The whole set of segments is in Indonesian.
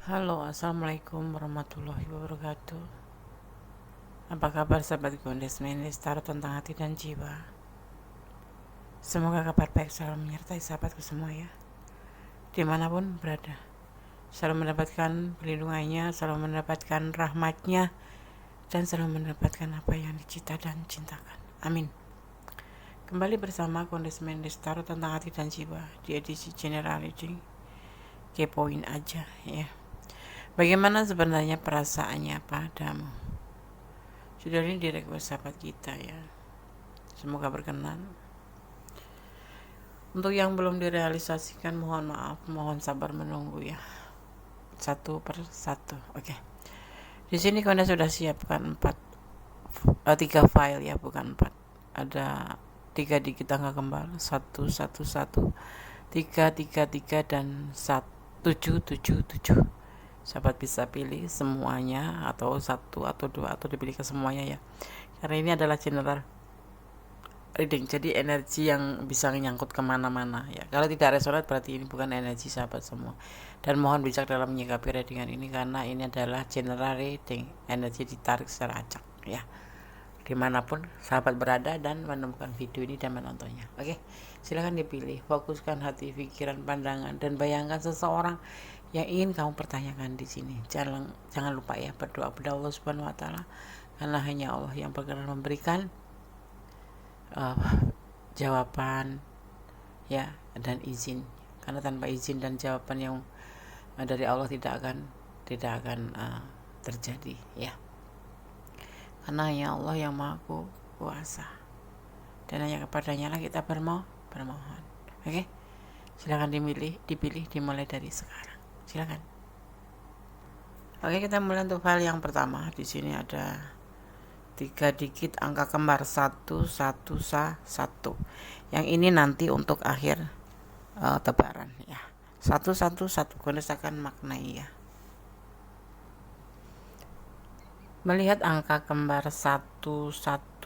Halo, assalamualaikum warahmatullahi wabarakatuh. Apa kabar sahabat Gondes Mendes Tarot tentang hati dan jiwa? Semoga kabar baik selalu menyertai sahabatku semua ya, dimanapun berada. Selalu mendapatkan perlindungannya, selalu mendapatkan rahmatnya, dan selalu mendapatkan apa yang dicita dan cintakan. Amin. Kembali bersama Gondes Mendes Tarot tentang hati dan jiwa di edisi general reading. Kepoin aja ya. Bagaimana sebenarnya perasaannya padamu? Sudah ini di request sahabat kita ya. Semoga berkenan. Untuk yang belum direalisasikan mohon maaf, mohon sabar menunggu ya. Satu per satu. Oke. Di sini Konda sudah siapkan 3 file ya, bukan 4. Ada 3 digit angka kembar, 111, 333 dan 777. Sahabat bisa pilih semuanya atau satu atau dua atau dipilih ke semuanya ya. Karena ini adalah general reading, jadi energi yang bisa nyangkut kemana-mana ya. Kalau tidak resonate berarti ini bukan energi sahabat semua, dan mohon bijak dalam menyikapi readingan ini karena ini adalah general reading, energi ditarik secara acak ya, dimanapun sahabat berada dan menemukan video ini dan menontonnya. Oke, silahkan dipilih, fokuskan hati, pikiran, pandangan, dan bayangkan seseorang yang ingin kamu pertanyakan di sini. Jangan lupa ya, berdoa kepada Allah Subhanahu wa taala, karena hanya Allah yang berkenan memberikan jawaban ya dan izin, karena tanpa izin dan jawaban yang dari Allah tidak akan terjadi ya, karena hanya Allah yang maha kuasa dan hanya kepadanya lah kita bermohon. Oke, silakan dipilih dimulai dari sekarang, silakan. Oke, kita mulai untuk file yang pertama. Di sini ada 3 digit angka kembar 111. Yang ini nanti untuk akhir tebaran ya. 111 Gondes akan maknai ya. Melihat angka kembar 111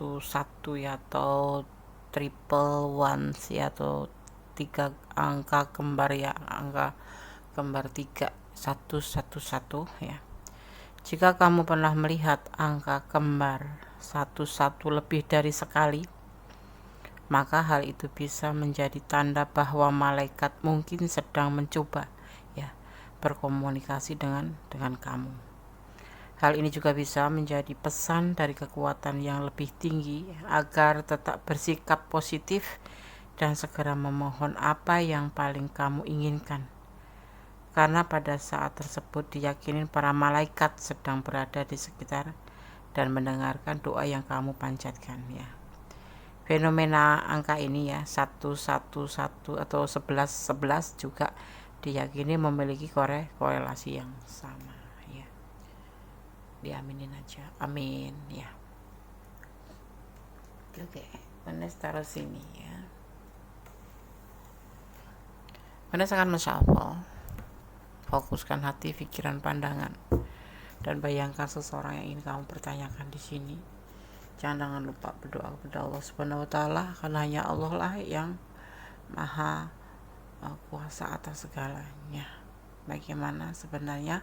ya, atau triple ones ya, atau 3 angka kembar ya, angka kembar 3 111 ya. Jika kamu pernah melihat angka kembar 11 lebih dari sekali, maka hal itu bisa menjadi tanda bahwa malaikat mungkin sedang mencoba ya berkomunikasi dengan kamu. Hal ini juga bisa menjadi pesan dari kekuatan yang lebih tinggi agar tetap bersikap positif dan segera memohon apa yang paling kamu inginkan. Karena pada saat tersebut diyakini para malaikat sedang berada di sekitar dan mendengarkan doa yang kamu panjatkan ya. Fenomena angka ini ya, 111 atau 11 juga diyakini memiliki korelasi yang sama ya. Diaminin aja, amin ya. Oke, Gondes taruh sini ya. Gondes akan mensyafal. Fokuskan hati, pikiran, pandangan, dan bayangkan seseorang yang ingin kamu pertanyakan di sini. Jangan lupa berdoa kepada Allah Subhanahu wa taala, karena hanya Allah lah yang maha kuasa atas segalanya. Bagaimana sebenarnya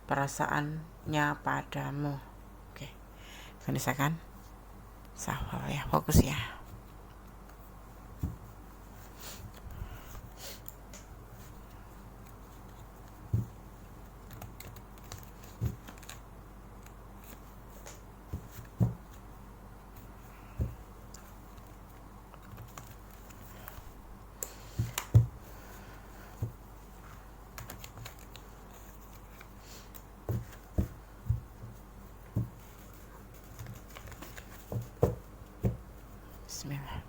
perasaannya padamu? Oke, akan sahwal ya, fokus ya. Bismillah.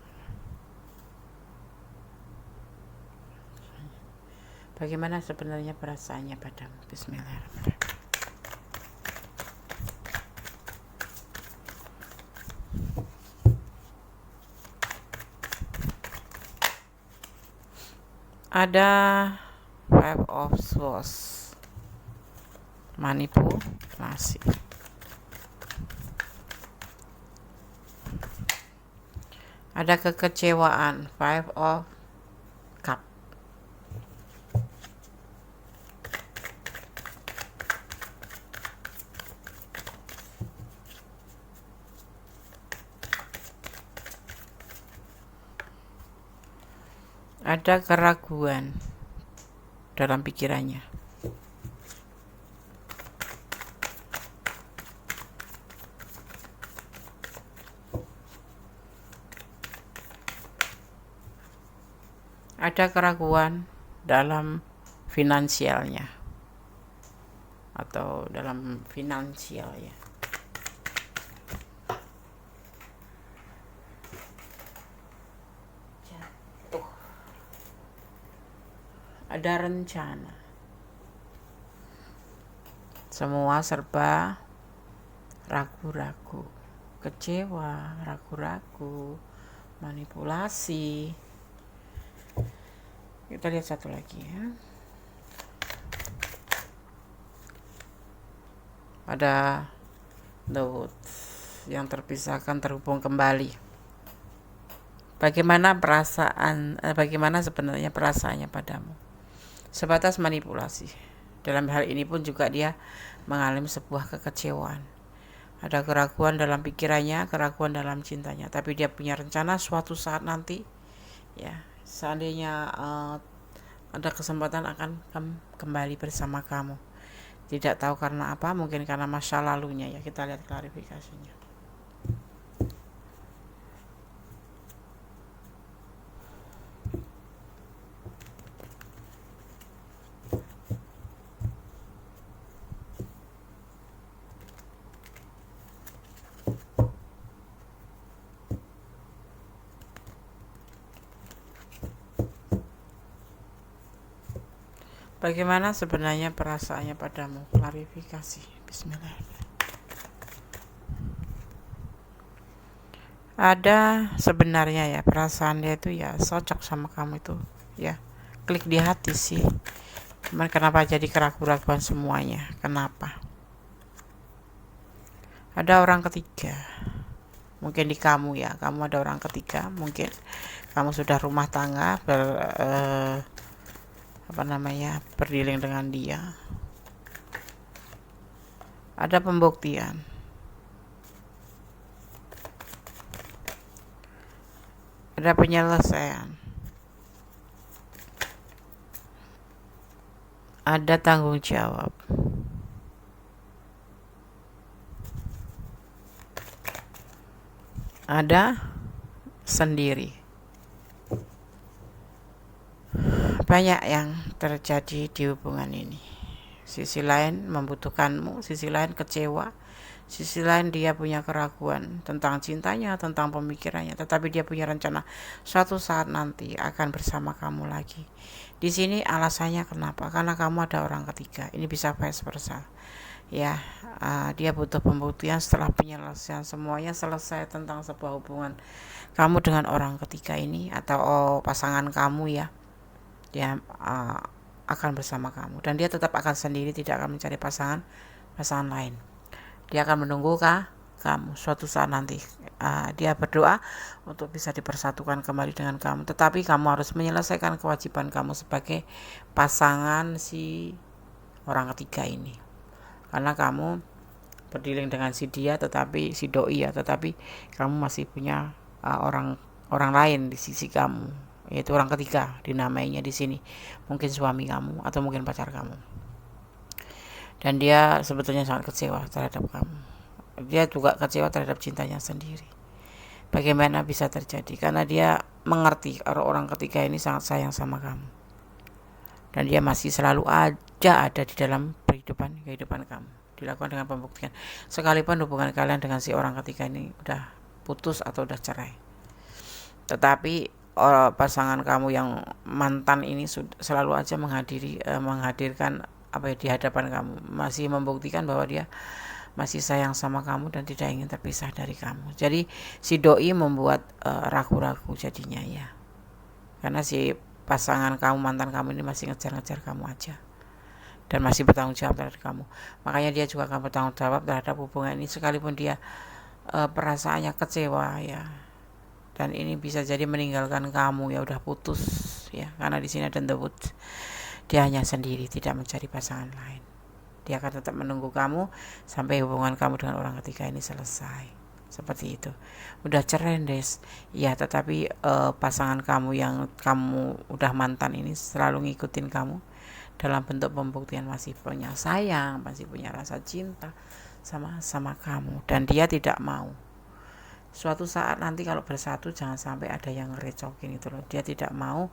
Bagaimana sebenarnya perasaannya padamu? Bismillahirrahmanirrahim. Ada 5 of Swords, manipulasi. Ada kekecewaan, 5 of Cup. Ada keraguan dalam pikirannya. Ada keraguan dalam finansialnya atau dalam finansial ya. Jatuh. Ada rencana. Semua serba ragu-ragu, kecewa, ragu-ragu, manipulasi. Kita lihat satu lagi ya. Ada the woods yang terpisahkan terhubung kembali. Bagaimana sebenarnya perasaannya padamu? Sebatas manipulasi. Dalam hal ini pun juga dia mengalami sebuah kekecewaan. Ada keraguan dalam pikirannya, keraguan dalam cintanya, tapi dia punya rencana suatu saat nanti ya, seandainya ada kesempatan akan kembali bersama kamu. Tidak tahu karena apa, mungkin karena masa lalunya ya. Kita lihat klarifikasinya. Bagaimana sebenarnya perasaannya padamu? Klarifikasi. Bismillahirrahmanirrahim. Ada sebenarnya ya perasaan dia itu ya cocok sama kamu itu ya. Klik di hati sih. Cuman kenapa jadi keraguan semuanya? Kenapa? Ada orang ketiga. Mungkin di kamu ya. Kamu ada orang ketiga. Mungkin kamu sudah rumah tangga berdealing dengan dia. Ada pembuktian. Ada penyelesaian. Ada tanggung jawab. Ada sendiri. Banyak yang terjadi di hubungan ini. Sisi lain membutuhkanmu, sisi lain kecewa, sisi lain dia punya keraguan tentang cintanya, tentang pemikirannya, tetapi dia punya rencana suatu saat nanti akan bersama kamu lagi. Di sini alasannya kenapa? Karena kamu ada orang ketiga. Ini bisa vice versa. Ya, dia butuh pembuktian setelah penyelesaian semuanya selesai tentang sebuah hubungan kamu dengan orang ketiga ini atau pasangan kamu ya. Dia akan bersama kamu dan dia tetap akan sendiri, tidak akan mencari pasangan lain. Dia akan menunggu kamu suatu saat nanti. Dia berdoa untuk bisa dipersatukan kembali dengan kamu, tetapi kamu harus menyelesaikan kewajiban kamu sebagai pasangan si orang ketiga ini, karena kamu berdealing dengan si dia, tetapi si doi ya, tetapi kamu masih punya orang lain di sisi kamu, yaitu orang ketiga, dinamainya di sini mungkin suami kamu atau mungkin pacar kamu. Dan dia sebetulnya sangat kecewa terhadap kamu. Dia juga kecewa terhadap cintanya sendiri. Bagaimana bisa terjadi? Karena dia mengerti orang ketiga ini sangat sayang sama kamu. Dan dia masih selalu ada di dalam kehidupan kamu. Dilakukan dengan pembuktian. Sekalipun hubungan kalian dengan si orang ketiga ini udah putus atau udah cerai. Tetapi pasangan kamu yang mantan ini selalu aja menghadirkan di hadapan kamu, masih membuktikan bahwa dia masih sayang sama kamu dan tidak ingin terpisah dari kamu. Jadi si doi membuat ragu-ragu jadinya ya, karena si pasangan kamu, mantan kamu ini masih ngejar-ngejar kamu aja dan masih bertanggung jawab terhadap kamu. Makanya dia juga akan bertanggung jawab terhadap hubungan ini sekalipun dia perasaannya kecewa ya, dan ini bisa jadi meninggalkan kamu ya, udah putus ya, karena di sini ada the wood. Dia hanya sendiri, tidak mencari pasangan lain. Dia akan tetap menunggu kamu sampai hubungan kamu dengan orang ketiga ini selesai. seperti itu. Udah cerai Des, ya, tetapi pasangan kamu yang kamu udah mantan ini selalu ngikutin kamu dalam bentuk pembuktian masih punya sayang, masih punya rasa cinta sama kamu, dan dia tidak mau. Suatu saat nanti kalau bersatu jangan sampai ada yang ngerecokin itu loh. Dia tidak mau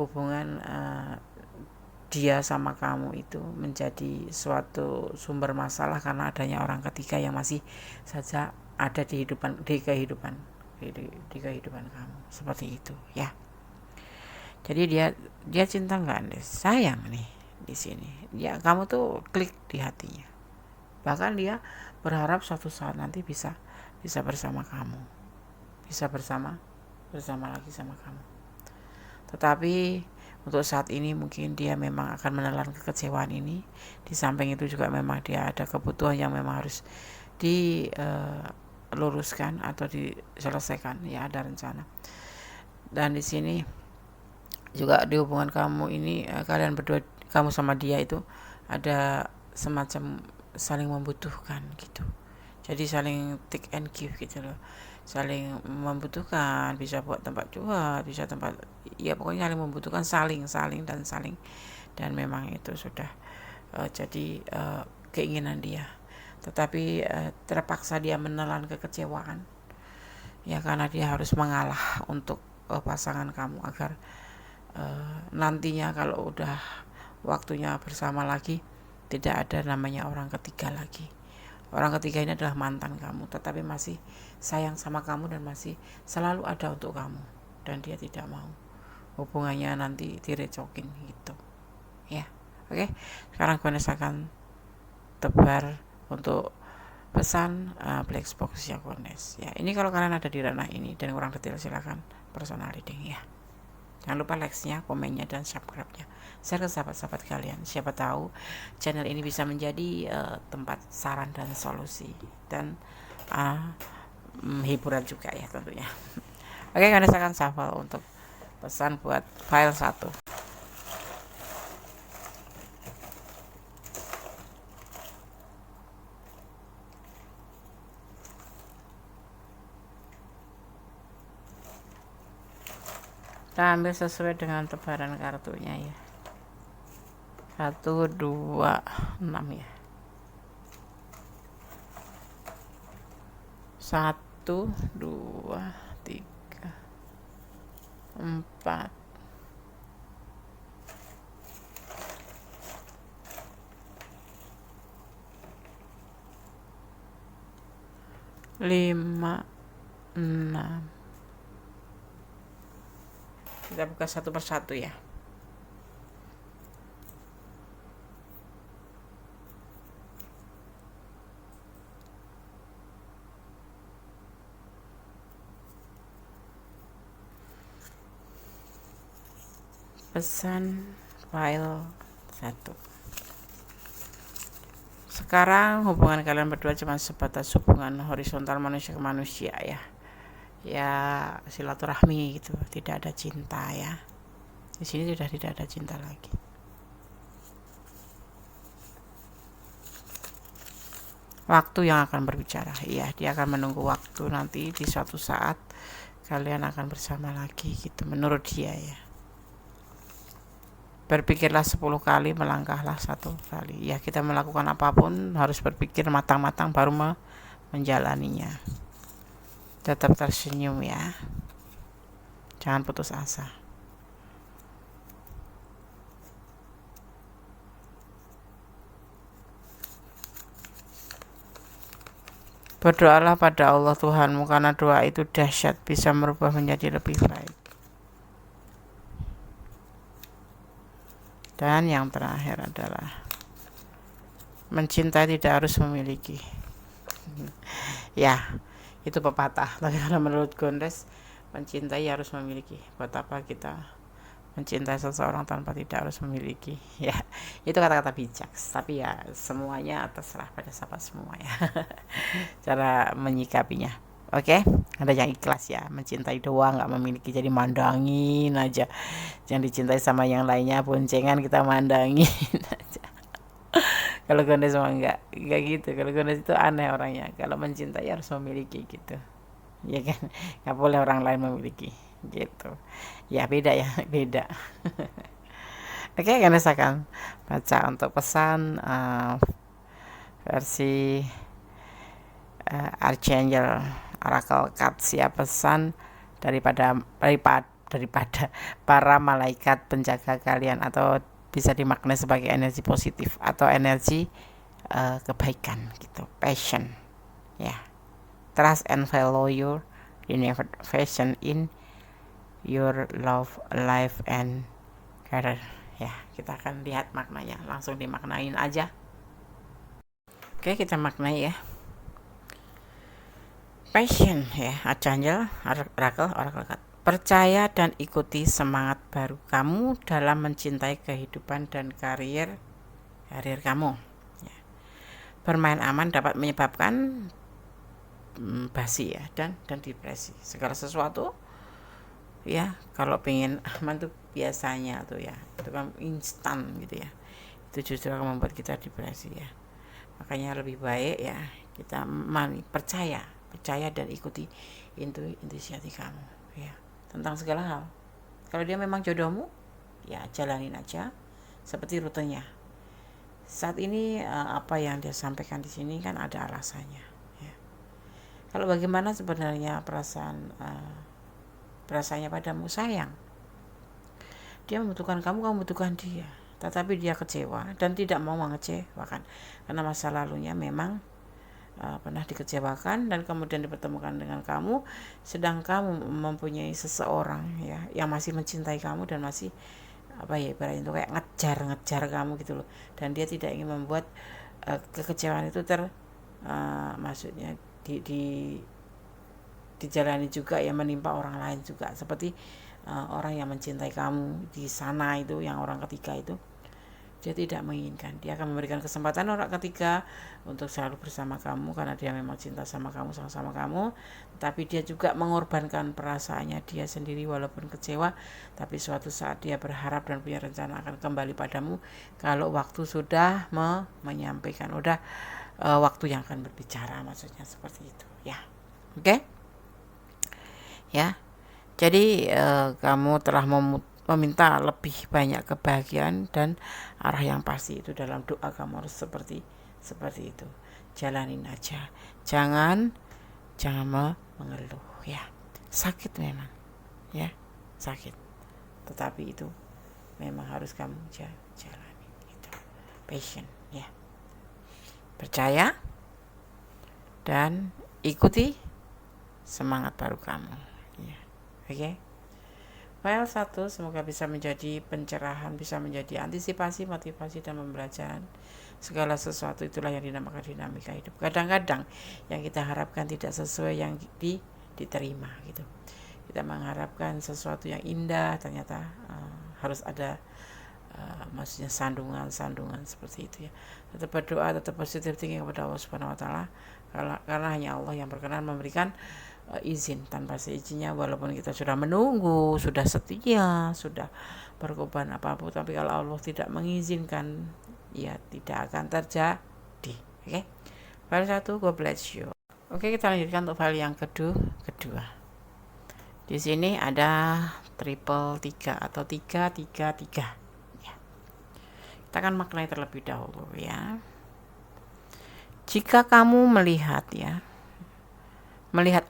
hubungan dia sama kamu itu menjadi suatu sumber masalah karena adanya orang ketiga yang masih saja ada di kehidupan kamu, seperti itu ya. Jadi dia cinta nggak, sayang nih di sini. Ya, kamu tuh klik di hatinya. Bahkan dia berharap suatu saat nanti bisa bersama kamu, bisa bersama lagi sama kamu. Tetapi untuk saat ini mungkin dia memang akan menelan kekecewaan ini. Di samping itu juga memang dia ada kebutuhan yang memang harus diluruskan atau diselesaikan, ya, ada rencana. Dan di sini juga di hubungan kamu ini, kalian berdua, kamu sama dia itu ada semacam saling membutuhkan gitu. Jadi saling take and give gitu loh, saling membutuhkan, bisa buat tempat curhat, bisa tempat, ya pokoknya saling membutuhkan, saling dan memang itu sudah jadi keinginan dia. Tetapi terpaksa dia menelan kekecewaan, ya, karena dia harus mengalah untuk pasangan kamu agar nantinya kalau udah waktunya bersama lagi tidak ada namanya orang ketiga lagi. Orang ketiga ini adalah mantan kamu, tetapi masih sayang sama kamu dan masih selalu ada untuk kamu, dan dia tidak mau hubungannya nanti direcokin gitu ya. Oke, sekarang gue akan tebar untuk pesan black box ya Kones ya. Ini kalau kalian ada di ranah ini dan kurang detail silakan personal reading ya. Jangan lupa like-nya, komennya, dan subscribe-nya. Share ke sahabat-sahabat kalian. Siapa tahu channel ini bisa menjadi tempat saran dan solusi dan hiburan juga ya tentunya. Oke, kalian akan shuffle untuk pesan buat file 1. Kita ambil sesuai dengan tebaran kartunya ya. 1, 2, 6 ya. 1, 2, 3, 4, 5, 6. Kita buka satu persatu ya. Pesan file 1. Sekarang hubungan kalian berdua cuma sebatas hubungan horizontal manusia ke manusia ya. Ya, silaturahmi gitu, tidak ada cinta ya. Di sini sudah tidak ada cinta lagi. Waktu yang akan berbicara, ya, dia akan menunggu waktu nanti di suatu saat kalian akan bersama lagi gitu menurut dia ya. Berpikirlah 10 kali, melangkahlah 1 kali. Ya, kita melakukan apapun harus berpikir matang-matang baru menjalaninya. Tetap tersenyum ya. Jangan putus asa. Berdoalah pada Allah Tuhanmu, karena doa itu dahsyat, bisa merubah menjadi lebih baik. Dan yang terakhir adalah mencintai tidak harus memiliki. Ya, itu pepatah. Tapi karena menurut Gondes, mencintai harus memiliki. Buat apa kita mencintai seseorang tanpa tidak harus memiliki? Ya, itu kata-kata bijak. Tapi ya semuanya terserah pada siapa semua ya. Cara menyikapinya. Oke, ada yang ikhlas ya, mencintai doang, nggak memiliki, jadi mandangin aja. Yang dicintai sama yang lainnya boncengan, kita mandangin aja. Kalau Gondes mah enggak gitu. Kalau Gondes itu aneh orangnya. Kalau mencintai harus memiliki gitu. Ya kan? Nggak boleh orang lain memiliki gitu. Ya beda ya, beda. Oke, Gondes akan baca untuk pesan versi Archangel Oracle Card, siap pesan daripada para malaikat penjaga kalian, atau bisa dimaknai sebagai energi positif atau energi kebaikan gitu, passion ya. Trust and follow your innovation in your love life and career ya. Kita akan lihat maknanya, langsung dimaknain aja. Oke, kita maknai ya. Passion ya, Archangel Oracle Card. Percaya dan ikuti semangat baru kamu dalam mencintai kehidupan dan karir kamu ya. Bermain aman dapat menyebabkan basi ya, dan depresi. Segala sesuatu ya, kalau pengen aman tuh biasanya tuh ya, itu kan instan gitu ya, itu justru akan membuat kita depresi ya. Makanya lebih baik ya kita percaya dan ikuti intuisi hati kamu ya, tentang segala hal. Kalau dia memang jodohmu ya jalanin aja seperti rutenya. Saat ini apa yang dia sampaikan di sini kan ada alasannya ya. Kalau bagaimana sebenarnya perasaannya padamu, sayang. Dia membutuhkan kamu membutuhkan dia, tetapi dia kecewa dan tidak mau mengecewakan karena masa lalunya memang pernah dikecewakan dan kemudian dipertemukan dengan kamu, sedang kamu mempunyai seseorang ya yang masih mencintai kamu dan masih ibaratnya itu kayak ngejar kamu gitu loh, dan dia tidak ingin membuat kekecewaan itu maksudnya dijalani juga ya, menimpa orang lain juga, seperti orang yang mencintai kamu di sana itu, yang orang ketiga itu dia tidak menginginkan. Dia akan memberikan kesempatan orang ketiga untuk selalu bersama kamu karena dia memang cinta sama kamu, sama kamu. Tapi dia juga mengorbankan perasaannya dia sendiri walaupun kecewa. Tapi suatu saat dia berharap dan punya rencana akan kembali padamu kalau waktu sudah menyampaikan, waktu yang akan berbicara, maksudnya seperti itu ya. Oke? Ya. Jadi kamu telah meminta lebih banyak kebahagiaan dan arah yang pasti, itu dalam doa kamu harus seperti itu. Jalanin aja, jangan mengeluh ya. Sakit memang ya, sakit, tetapi itu memang harus kamu jalani gitu. Passion ya, percaya dan ikuti semangat baru kamu ya. Oke. File 1 semoga bisa menjadi pencerahan, bisa menjadi antisipasi, motivasi, dan pembelajaran. Segala sesuatu itulah yang dinamakan dinamika hidup. Kadang-kadang yang kita harapkan tidak sesuai yang diterima gitu. Kita mengharapkan sesuatu yang indah, ternyata harus ada maksudnya sandungan seperti itu ya. Tetap berdoa, tetap positif tinggi kepada Allah Subhanahu wa taala, karena hanya Allah yang berkenan memberikan izin. Tanpa seizinnya, walaupun kita sudah menunggu, sudah setia, sudah berkorban apapun, tapi kalau Allah tidak mengizinkan, ya tidak akan terjadi. Oke. File 1, God bless you. Oke, kita lanjutkan untuk file yang kedua. Di sini ada triple 3 atau 333 ya. Kita akan maknai terlebih dahulu ya. Jika kamu melihat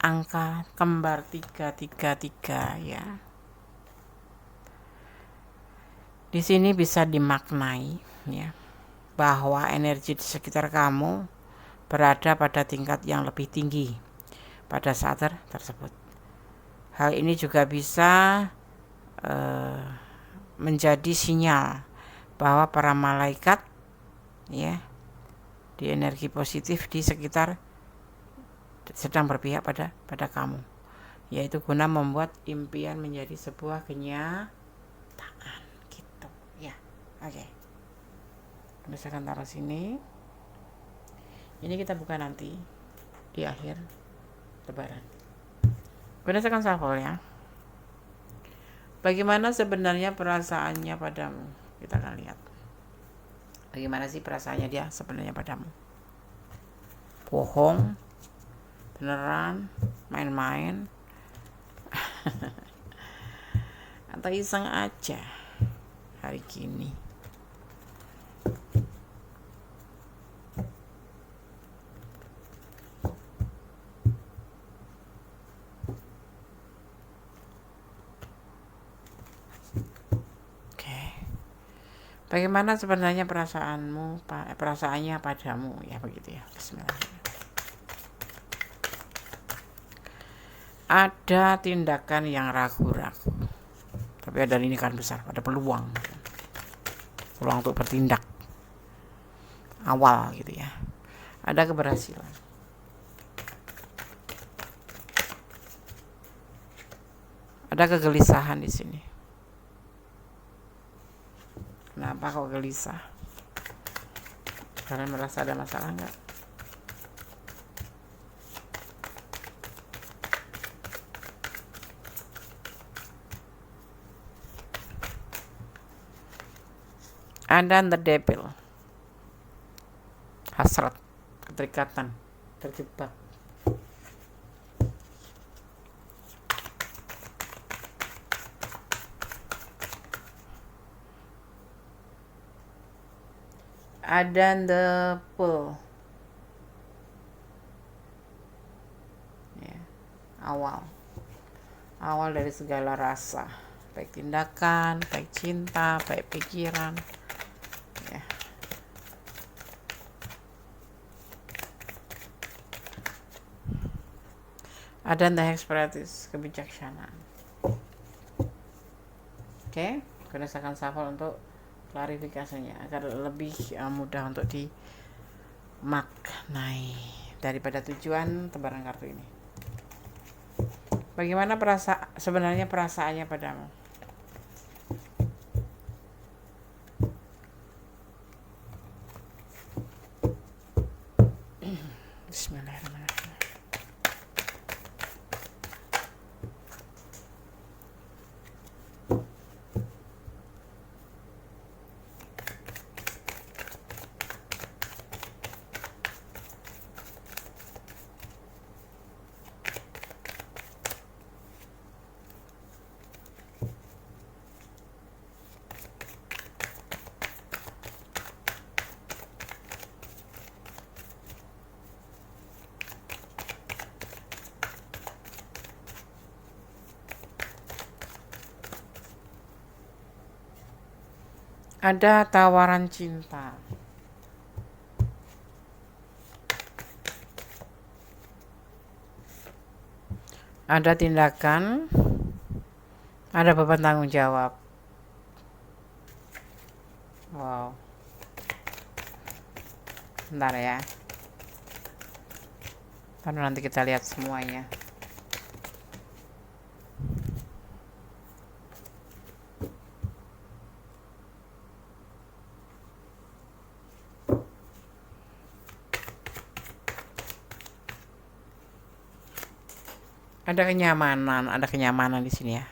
angka kembar 333 ya, di sini bisa dimaknai ya, bahwa energi di sekitar kamu berada pada tingkat yang lebih tinggi pada saat tersebut. Hal ini juga bisa menjadi sinyal bahwa para malaikat ya di energi positif di sekitar sedang berpihak pada kamu, yaitu guna membuat impian menjadi sebuah kenyataan gitu ya. Oke. Misalkan taruh sini. Ini kita buka nanti di akhir lebaran. Berdasarkan shuffle ya. Bagaimana sebenarnya perasaannya padamu? Kita akan lihat. Bagaimana sih perasaannya dia sebenarnya padamu? Bohong, beneran, main-main, atau iseng aja hari gini? Bagaimana sebenarnya perasaannya padamu, ya begitu ya. Bismillah. Ada tindakan yang ragu-ragu, tapi ada tindakan besar, ada peluang untuk bertindak awal gitu ya. Ada keberhasilan. Ada kegelisahan di sini. Kenapa kok gelisah? Kalian merasa ada masalah nggak? Ada the devil, hasrat, keterikatan, terjebak. Ada the pull, ya, awal dari segala rasa, baik tindakan, baik cinta, baik pikiran, ya. Ada the expertise, kebijaksanaan. Oke, gunakan shuffle untuk klarifikasinya agar lebih mudah untuk dimaknai daripada tujuan tebaran kartu ini. Bagaimana sebenarnya perasaannya padamu? Bismillahirrahmanirrahim. Ada tawaran cinta. Ada tindakan. Ada beban tanggung jawab. Wow. Bentar ya. Nanti kita lihat semuanya. Ada kenyamanan di sini ya.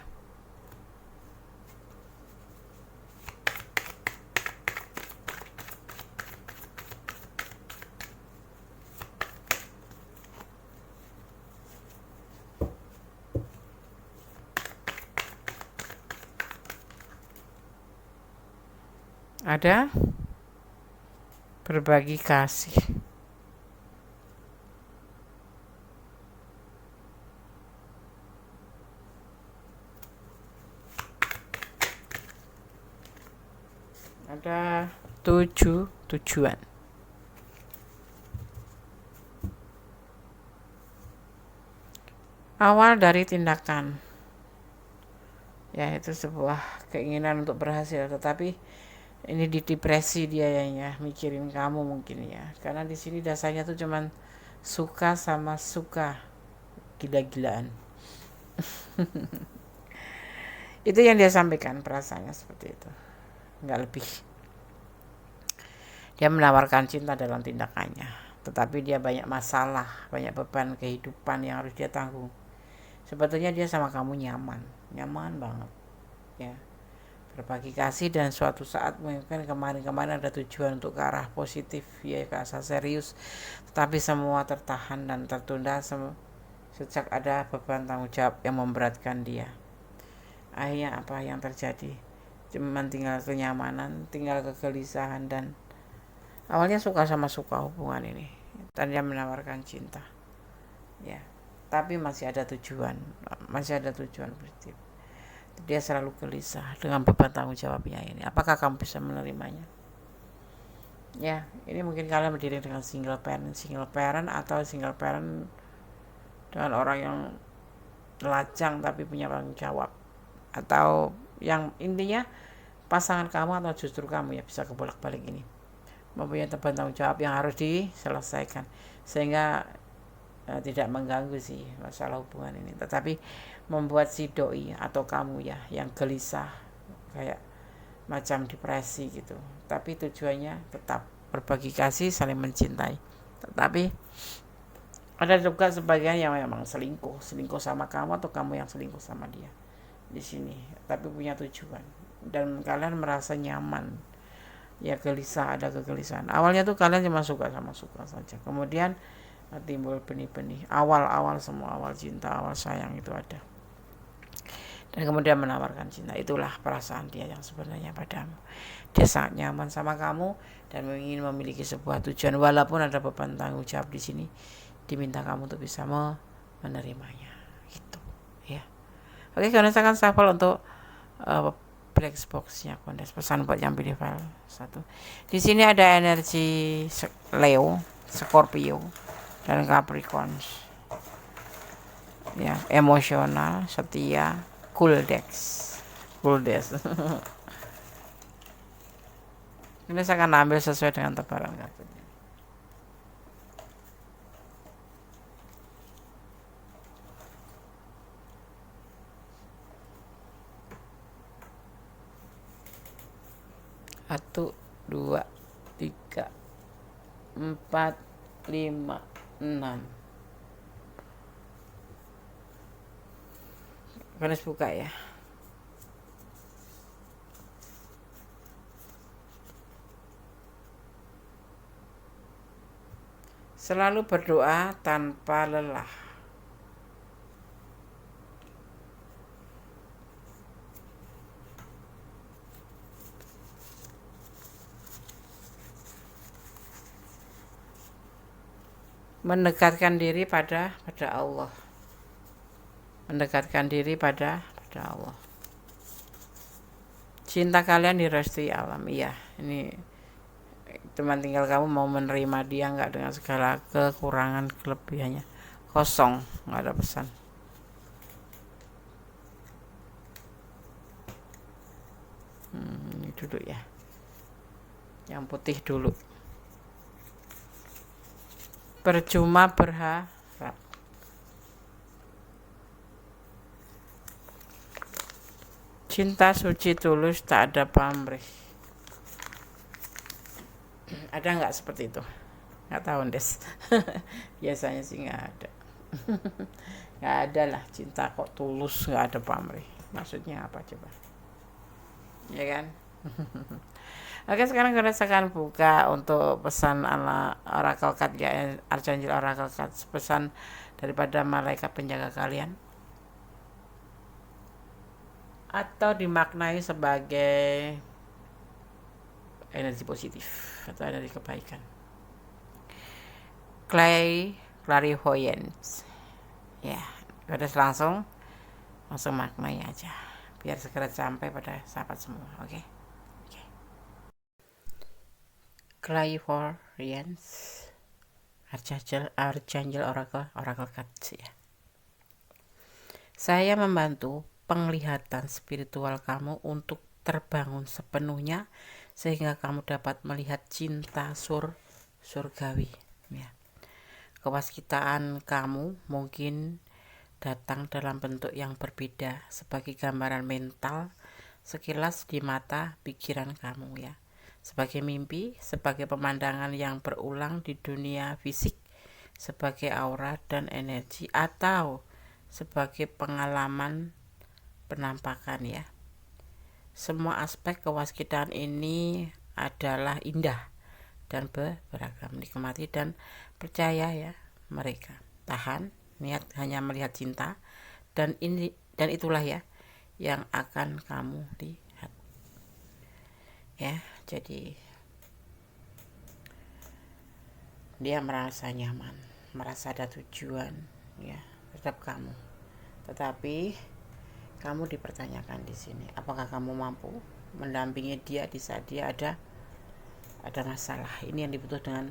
Ada berbagi kasih. Ada 7 tujuan. Awal dari tindakan, ya itu sebuah keinginan untuk berhasil, tetapi ini di depresi dia ya, mikirin kamu mungkin ya, karena di sini dasarnya tuh cuman suka sama suka, gila-gilaan. Itu yang dia sampaikan, perasaannya seperti itu, nggak lebih. Dia menawarkan cinta dalam tindakannya, tetapi dia banyak masalah, banyak beban kehidupan yang harus dia tanggung. Sebetulnya dia sama kamu nyaman banget ya, berbagi kasih, dan suatu saat mungkin kemarin-kemarin ada tujuan untuk ke arah positif ya, ke arah serius, tetapi semua tertahan dan tertunda sejak ada beban tanggung jawab yang memberatkan dia. Akhirnya apa yang terjadi? Cuman tinggal kenyamanan, tinggal kegelisahan, dan awalnya suka sama suka hubungan ini, dan dia menawarkan cinta ya, tapi masih ada tujuan positif. Dia selalu gelisah dengan beban tanggung jawabnya ini. Apakah kamu bisa menerimanya? Ya, ini mungkin kalian berdiri dengan single parent atau single parent dengan orang yang lajang tapi punya tanggung jawab, atau yang intinya pasangan kamu atau justru kamu ya, bisa kebolak-balik ini, mempunyai beban tanggung jawab yang harus diselesaikan, sehingga tidak mengganggu sih masalah hubungan ini, tetapi membuat si doi atau kamu ya yang gelisah, kayak macam depresi gitu. Tapi tujuannya tetap berbagi kasih, saling mencintai. Tetapi ada juga sebagian yang memang selingkuh sama kamu, atau kamu yang selingkuh sama dia di sini, tapi punya tujuan dan kalian merasa nyaman ya, gelisah, ada kegelisahan. Awalnya tuh kalian cuma suka saja, kemudian timbul benih-benih awal semua, awal cinta, awal sayang itu ada, dan kemudian menawarkan cinta. Itulah perasaan dia yang sebenarnya padamu. Dia sangat nyaman sama kamu dan ingin memiliki sebuah tujuan, walaupun ada beban tanggung jawab di sini, diminta kamu untuk bisa menerimanya gitu ya. Oke, karena saya akan shuffle untuk black box-nya Kondes, pesan buat yang pilih file 1. Di sini ada energi Leo, Scorpio, dan Capricorn ya, emosional, setia, cool dex. Ini saya akan ambil sesuai dengan tebaran kartunya. Satu, 2, 3, 4, 5, 6. Garis buka ya. Selalu berdoa tanpa lelah. Mendekatkan diri pada Allah. Mendekatkan diri pada Allah. Cinta kalian direstui alam. Iya, ini teman tinggal kamu mau menerima dia nggak, dengan segala kekurangan kelebihannya. Kosong, nggak ada pesan. Ini dulu ya, yang putih dulu. Percuma berharap. Cinta suci tulus, tak ada pamrih. Ada nggak seperti itu? Nggak tahu Des. Biasanya sih nggak ada. Nggak ada lah, cinta kok tulus, nggak ada pamrih. Maksudnya apa coba? Ya kan? Oke, sekarang kita akan buka untuk pesan ala Oracle Card ya, Archangel Oracle Card, pesan daripada malaikat penjaga kalian, atau dimaknai sebagai energi positif atau energi kebaikan. Clairvoyance ya, kita langsung maknai aja biar segera sampai pada sahabat semua. Oke. Clairvoyance, Archangel Oracle Cards ya. Saya membantu penglihatan spiritual kamu untuk terbangun sepenuhnya, sehingga kamu dapat melihat cinta surgawi ya. Kewaskitaan kamu mungkin datang dalam bentuk yang berbeda, sebagai gambaran mental sekilas di mata pikiran kamu ya, sebagai mimpi, sebagai pemandangan yang berulang di dunia fisik, sebagai aura dan energi, atau sebagai pengalaman penampakan ya. semua aspek kewaskitaan ini adalah indah dan beragam. Nikmati dan percaya ya mereka. Tahan, niat hanya melihat cinta, dan itulah ya yang akan kamu lihat. Ya, jadi dia merasa nyaman, merasa ada tujuan, ya, tetap kamu. Tetapi kamu dipertanyakan di sini, apakah kamu mampu mendampingi dia di saat dia ada masalah. Ini yang dibutuhkan dengan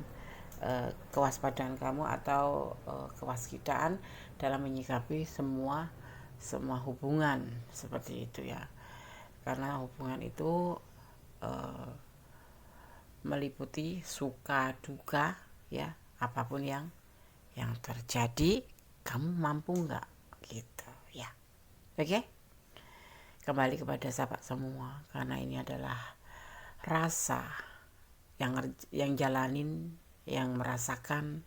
kewaspadaan kamu atau kewaskitaan dalam menyikapi semua hubungan seperti itu ya. Karena hubungan itu meliputi suka duka ya, apapun yang terjadi, kamu mampu nggak gitu ya. Oke, kembali kepada sahabat semua, karena ini adalah rasa yang jalanin, yang merasakan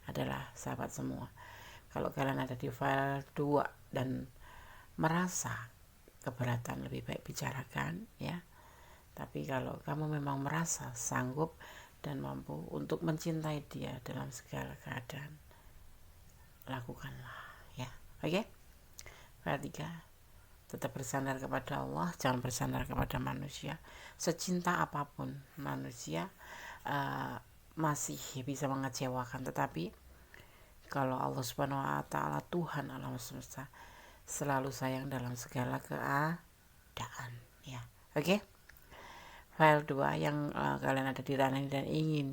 adalah sahabat semua. Kalau kalian ada di file 2 dan merasa keberatan, lebih baik bicarakan ya. Tapi kalau kamu memang merasa sanggup dan mampu untuk mencintai dia dalam segala keadaan, lakukanlah ya. Oke? File 3, tetap bersandar kepada Allah, jangan bersandar kepada manusia. Secinta apapun manusia masih bisa mengecewakan, tetapi kalau Allah Subhanahu wa taala, Tuhan alam semesta, selalu sayang dalam segala keadaan ya. Oke? File 2 yang kalian ada di ranah ini dan ingin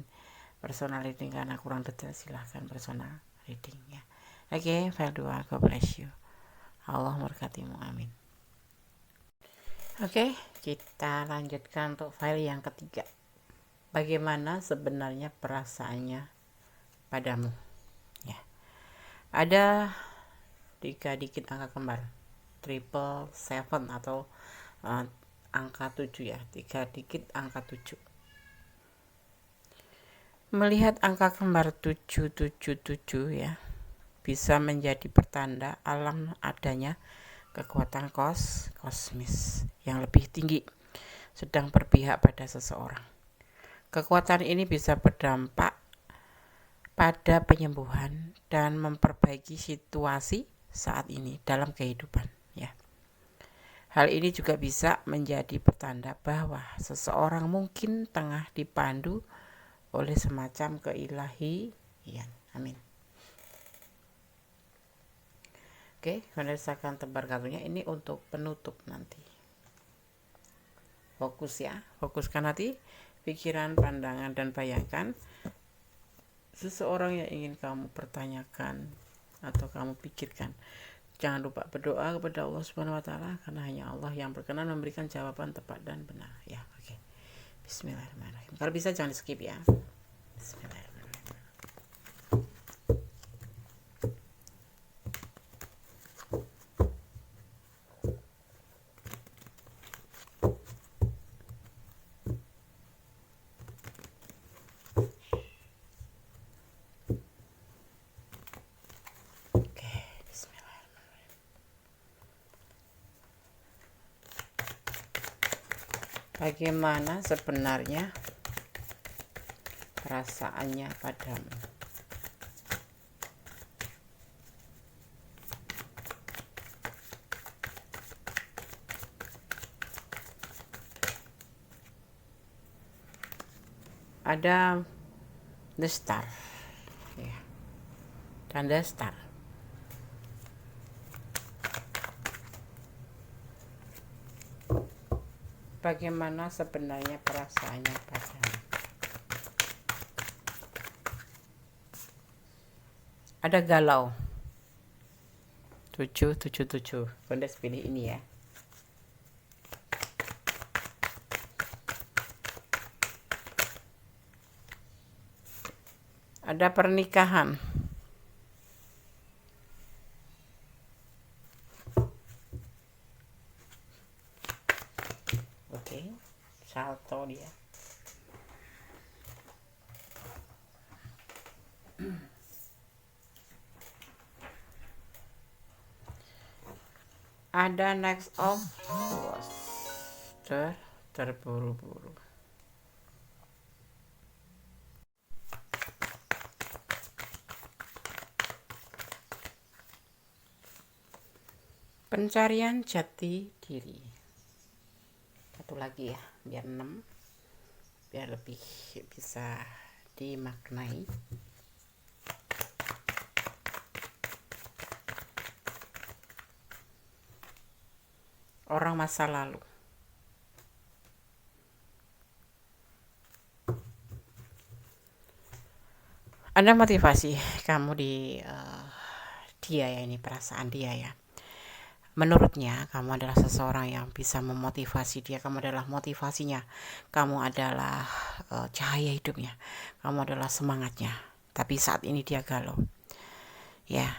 personal reading karena kurang detail, silahkan personal reading ya. Oke, file 2, God bless you, Allah memberkatimu, amin. Oke, kita lanjutkan untuk file yang ketiga. Bagaimana sebenarnya perasaannya padamu ya. Ada 3 digit angka kembar, 777 atau angka 7 ya, 3 digit angka 7. Melihat angka kembar 777 ya, bisa menjadi pertanda alam adanya kekuatan kosmis yang lebih tinggi sedang berpihak pada seseorang. Kekuatan ini bisa berdampak pada penyembuhan dan memperbaiki situasi saat ini dalam kehidupan ya. Hal ini juga bisa menjadi pertanda bahwa seseorang mungkin tengah dipandu oleh semacam keilahian. Amin. Oke, berdasarkan tebar kartunya ini untuk penutup nanti. Fokus ya, fokuskan hati, pikiran, pandangan, dan bayangkan seseorang yang ingin kamu pertanyakan atau kamu pikirkan. Jangan lupa berdoa kepada Allah Subhanahu wa taala, karena hanya Allah yang berkenan memberikan jawaban tepat dan benar ya. Oke. Bismillahirrahmanirrahim. Kalau bisa jangan di skip ya. Bismillahirrahmanirrahim. Bagaimana sebenarnya perasaannya padamu? Ada the star ya, tanda star. Bagaimana sebenarnya perasaannya padamu? Ada galau 777. Bondes pilih ini ya. Ada pernikahan. Oke, salto dia. Ada next of terburu-buru. Pencarian jati diri. Satu lagi ya, biar 6, biar lebih bisa dimaknai. Orang masa lalu. Ada motivasi kamu di dia ya, ini perasaan dia ya. Menurutnya kamu adalah seseorang yang bisa memotivasi dia, kamu adalah motivasinya, kamu adalah cahaya hidupnya, kamu adalah semangatnya. Tapi saat ini dia galau. Ya,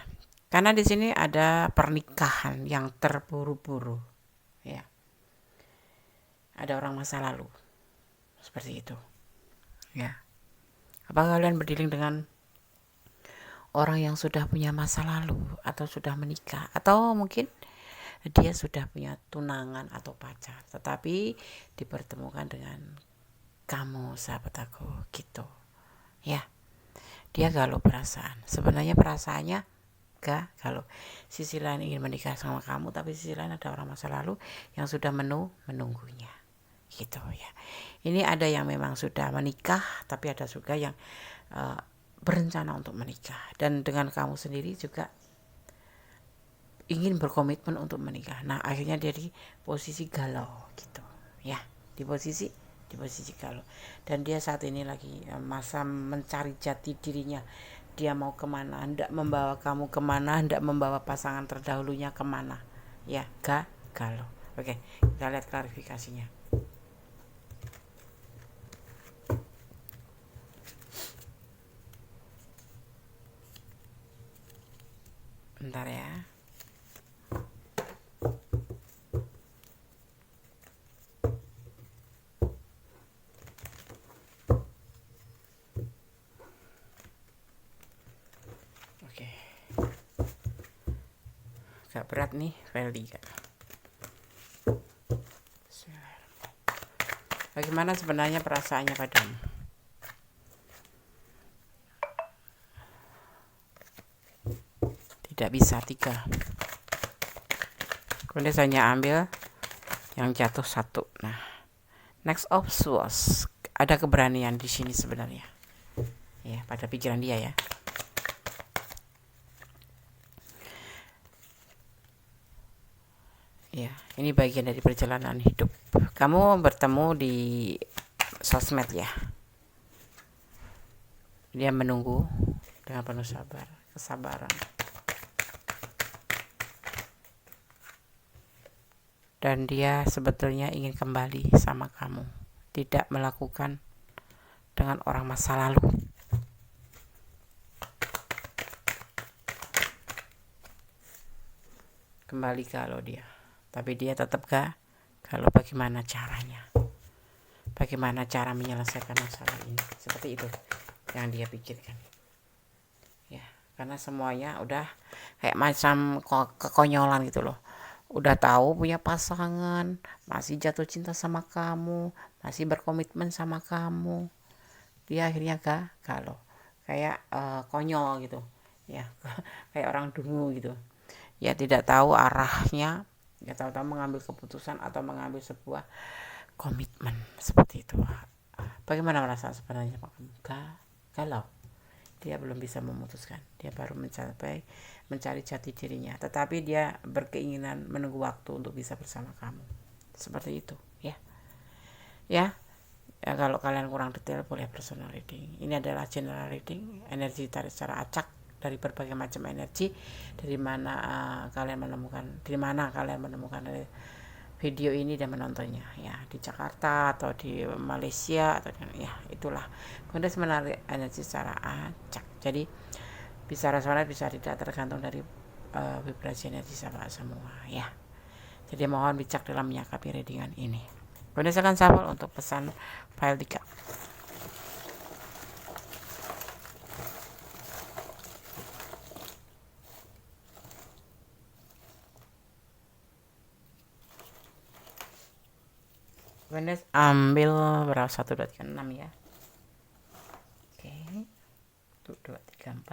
karena di sini ada pernikahan yang terburu-buru. Ya, ada orang masa lalu seperti itu. Ya, apakah kalian berdealing dengan orang yang sudah punya masa lalu atau sudah menikah, atau mungkin dia sudah punya tunangan atau pacar, tetapi dipertemukan dengan kamu, sahabat aku, gitu ya. Dia galau perasaan, sebenarnya perasaannya gak galau. Sisi lain ingin menikah sama kamu, tapi sisi lain ada orang masa lalu yang sudah menunggunya, gitu ya. Ini ada yang memang sudah menikah, tapi ada juga yang berencana untuk menikah, dan dengan kamu sendiri juga ingin berkomitmen untuk menikah. Nah, akhirnya dia di posisi galau gitu ya, di posisi galau. Dan dia saat ini lagi masa mencari jati dirinya. Dia mau kemana, hendak membawa kamu kemana, hendak membawa pasangan terdahulunya kemana ya, galau. Oke, kita lihat klarifikasinya. Bentar ya. Gak berat nih file 3. Bagaimana sebenarnya perasaannya padamu? Tidak bisa 3. Kemudian saya ambil yang jatuh 1. Nah, next of swords, ada keberanian di sini sebenarnya ya, pada pikiran dia ya. Ya, ini bagian dari perjalanan hidup. Kamu bertemu di sosmed ya. Dia menunggu dengan penuh kesabaran. Dan dia sebetulnya ingin kembali sama kamu. Tidak melakukan dengan orang masa lalu. Kembali kalau dia. Tapi dia tetap kalau bagaimana caranya, bagaimana cara menyelesaikan masalah ini, seperti itu yang dia pikirkan ya. Karena semuanya udah kayak macam kekonyolan gitu loh. Udah tahu punya pasangan, masih jatuh cinta sama kamu, masih berkomitmen sama kamu, dia akhirnya galau, kayak konyol gitu ya. Kayak orang dungu gitu ya, tidak tahu arahnya, ya tahu-tahu mengambil keputusan atau mengambil sebuah komitmen seperti itu. Bagaimana perasaan sebenarnya Pak? Galau. Dia belum bisa memutuskan, dia baru mencari jati dirinya, tetapi dia berkeinginan menunggu waktu untuk bisa bersama kamu, seperti itu ya. Ya, kalau kalian kurang detail boleh personal reading. Ini adalah general reading, energi ditarik secara acak dari berbagai macam energi. Dari mana kalian menemukan video ini dan menontonnya ya, di Jakarta atau di Malaysia atau ya, itulah. Kemudian menarik energi secara acak, jadi bisa resonan bisa tidak, tergantung dari vibrasi energi semua ya. Jadi mohon bijak dalam menyikapi readingan ini. Kemudian saya akan sampel untuk pesan file 3. Venus ambil berapa, 1 2 3 6 ya. Oke, 1 2 3 4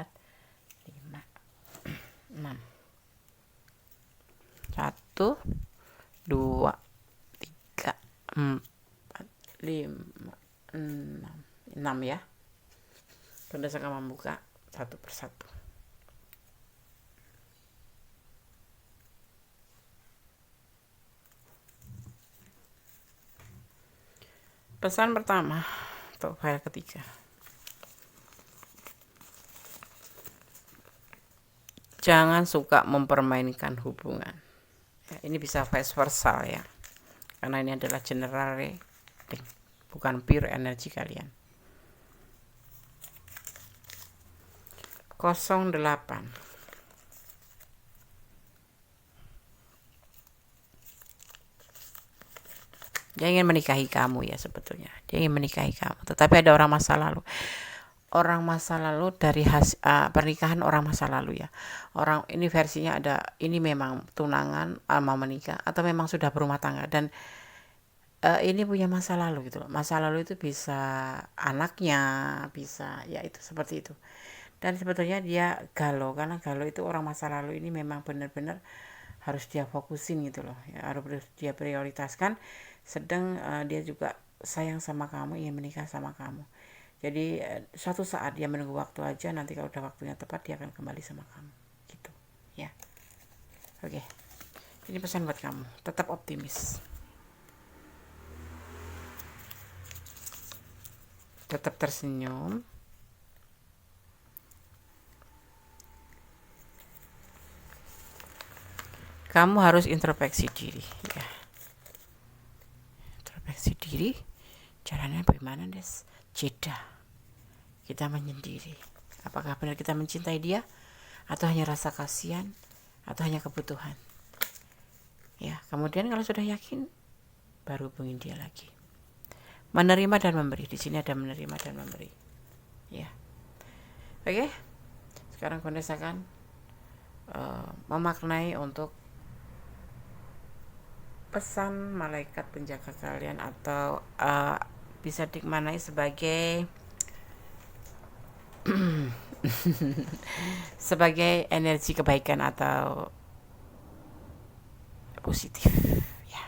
5 6, 1 2 3 4 5 6 ya. Tunda akan membuka satu persatu. Pesan pertama untuk file ketiga. Jangan suka mempermainkan hubungan. Ya, ini bisa vice versa ya. Karena ini adalah general reading, bukan pure energi kalian. 08. Dia ingin menikahi kamu ya sebetulnya. Dia ingin menikahi kamu. Tetapi ada orang masa lalu. Orang masa lalu dari pernikahan orang masa lalu ya. Orang ini versinya ada, ini memang tunangan mau menikah atau memang sudah berumah tangga, dan ini punya masa lalu gitu loh. Masa lalu itu bisa anaknya, bisa ya itu seperti itu. Dan sebetulnya dia galau, karena galau itu orang masa lalu ini memang benar-benar harus dia fokusin gitu loh ya, harus dia prioritaskan. Sedang dia juga sayang sama kamu, ingin menikah sama kamu. Jadi suatu saat dia menunggu waktu aja, nanti kalau udah waktunya tepat dia akan kembali sama kamu gitu ya. Oke, ini pesan buat kamu, tetap optimis, tetap tersenyum. Kamu harus introspeksi diri ya. Introspeksi diri, caranya bagaimana Des? Jeda, kita menyendiri. Apakah benar kita mencintai dia, atau hanya rasa kasihan, atau hanya kebutuhan ya. Kemudian kalau sudah yakin, baru hubungin dia lagi. Menerima dan memberi, di sini ada menerima dan memberi ya. Oke, sekarang Kondes akan memaknai untuk pesan malaikat penjaga kalian, atau bisa dimaknai sebagai sebagai energi kebaikan atau positif ya.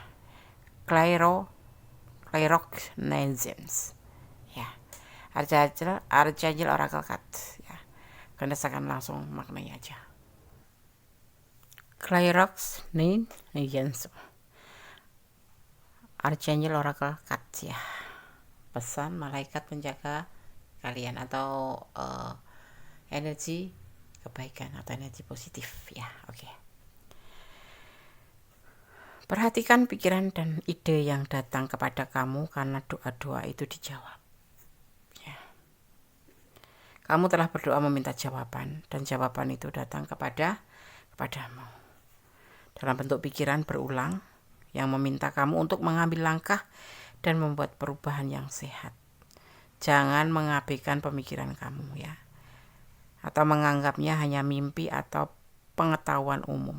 Clairox Nanzens ya. Archangel Oracle Card ya. Kalian akan langsung maknai aja. Clairox Nanzens, Archangel Oracle Card ya. Pesan malaikat penjaga kalian, atau energi kebaikan atau energi positif ya. Oke. Perhatikan pikiran dan ide yang datang kepada kamu, karena doa-doa itu dijawab ya. Kamu telah berdoa meminta jawaban, dan jawaban itu datang kepadamu dalam bentuk pikiran berulang yang meminta kamu untuk mengambil langkah dan membuat perubahan yang sehat. Jangan mengabaikan pemikiran kamu ya, atau menganggapnya hanya mimpi atau pengetahuan umum.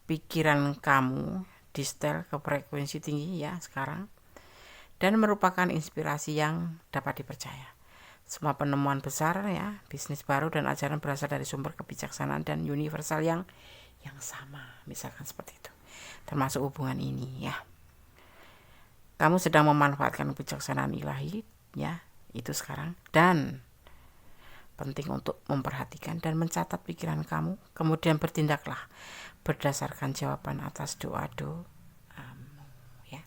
Pikiran kamu distel ke frekuensi tinggi ya sekarang, dan merupakan inspirasi yang dapat dipercaya. Semua penemuan besar ya, bisnis baru dan ajaran berasal dari sumber kebijaksanaan dan universal yang sama, misalkan seperti itu. Termasuk hubungan ini ya. Kamu sedang memanfaatkan kebijaksanaan ilahi ya, itu sekarang. Dan penting untuk memperhatikan dan mencatat pikiran kamu, kemudian bertindaklah berdasarkan jawaban atas doa-doamu ya.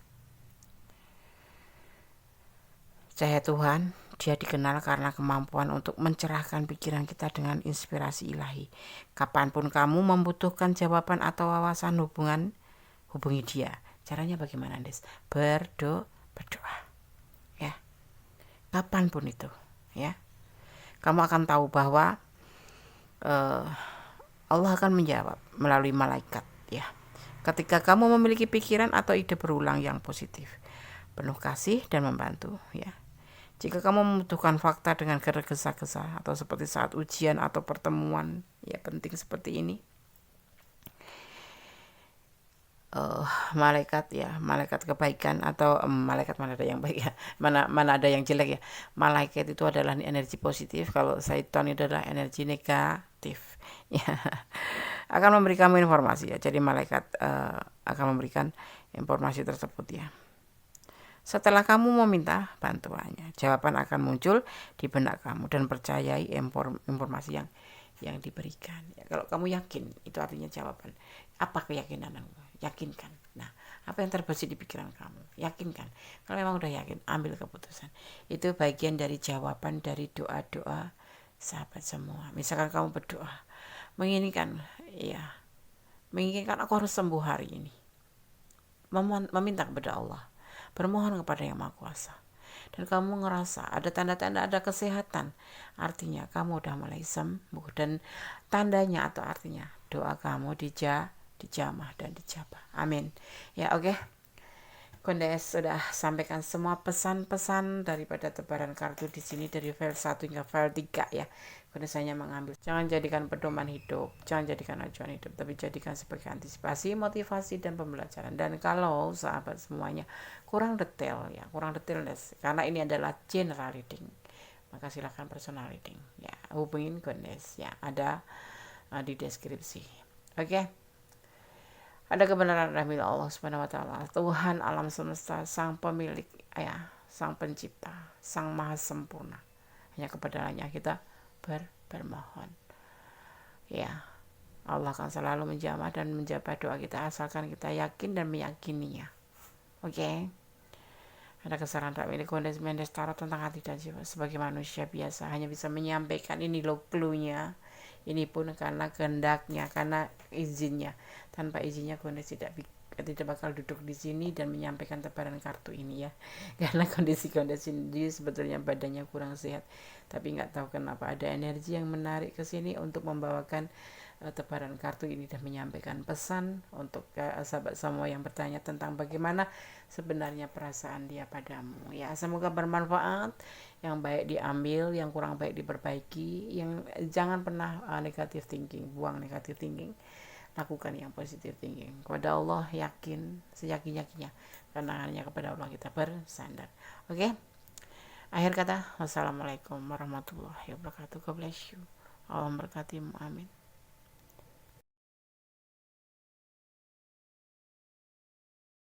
Cahaya Tuhan, dia dikenal karena kemampuan untuk mencerahkan pikiran kita dengan inspirasi ilahi. Kapanpun kamu membutuhkan jawaban atau wawasan hubungi dia. Caranya bagaimana, Des? Berdoa ya. Kapanpun itu ya. Kamu akan tahu bahwa Allah akan menjawab melalui malaikat ya. Ketika kamu memiliki pikiran atau ide berulang yang positif, penuh kasih dan membantu ya. Jika kamu membutuhkan fakta dengan tergesa-gesa, atau seperti saat ujian atau pertemuan ya penting seperti ini, uh, malaikat ya, malaikat kebaikan atau malaikat mana ada yang baik ya, mana ada yang jelek ya. Malaikat itu adalah energi positif, kalau syaitan itu adalah energi negatif ya. Akan memberi kamu informasi ya, jadi malaikat akan memberikan informasi tersebut ya. Setelah kamu meminta bantuannya, jawaban akan muncul di benak kamu, dan percayai informasi yang diberikan. Ya, kalau kamu yakin, itu artinya jawaban. Apa keyakinanmu? Yakinkan. Nah, apa yang terbesit di pikiran kamu? Yakinkan. Kalau memang udah yakin, ambil keputusan. Itu bagian dari jawaban dari doa-doa sahabat semua. Misalkan kamu berdoa, menginginkan, ya, menginginkan aku harus sembuh hari ini. Meminta kepada Allah, bermohon kepada Yang Maha Kuasa, dan kamu ngerasa ada tanda-tanda ada kesehatan, artinya kamu udah mulai sembuh, dan tandanya atau artinya doa kamu dijamah dan dijabah. Amin ya. Oke, Kondes sudah sampaikan semua pesan-pesan daripada tebaran kartu di sini, dari file 1 hingga file 3 ya. Kondes hanya mengambil, jangan jadikan pedoman hidup, jangan jadikan acuan hidup, tapi jadikan sebagai antisipasi, motivasi, dan pembelajaran. Dan kalau sahabat semuanya kurang detail ya, kurang detailness, karena ini adalah general reading, maka silahkan personal reading ya, hubungin Kondes ya, ada di deskripsi. Oke. Ada kebenaran adalah milik Allah Subhanahu wa taala, Tuhan alam semesta, sang pemilik ya, sang pencipta, sang maha sempurna. Hanya kepadanya kita bermohon. Ya, Allah akan selalu menjamah dan menjawab doa kita asalkan kita yakin dan meyakininya. Oke. Ada kesalahan tak milik Kondes Mendes Tarot tentang hati dan jiwa. Sebagai manusia biasa hanya bisa menyampaikan, ini loh clue-nya. Ini pun karena kehendaknya, karena izinnya. Tanpa izinnya Kondes tidak bakal duduk di sini dan menyampaikan tebaran kartu ini ya. Karena kondisi Kondes sendiri sebetulnya badannya kurang sehat, tapi nggak tahu kenapa ada energi yang menarik ke sini untuk membawakan tebaran kartu ini dan menyampaikan pesan untuk sahabat semua yang bertanya tentang bagaimana sebenarnya perasaan dia padamu ya. Semoga bermanfaat, yang baik diambil, yang kurang baik diperbaiki, yang jangan pernah negative thinking, buang negative thinking, lakukan yang positive thinking. Kepada Allah yakin seyakin-yakinnya, karena hanya kepada Allah kita bersandar. Oke, akhir kata, wassalamualaikum warahmatullahi wabarakatuh. God bless you. Allah memberkatimu, amin.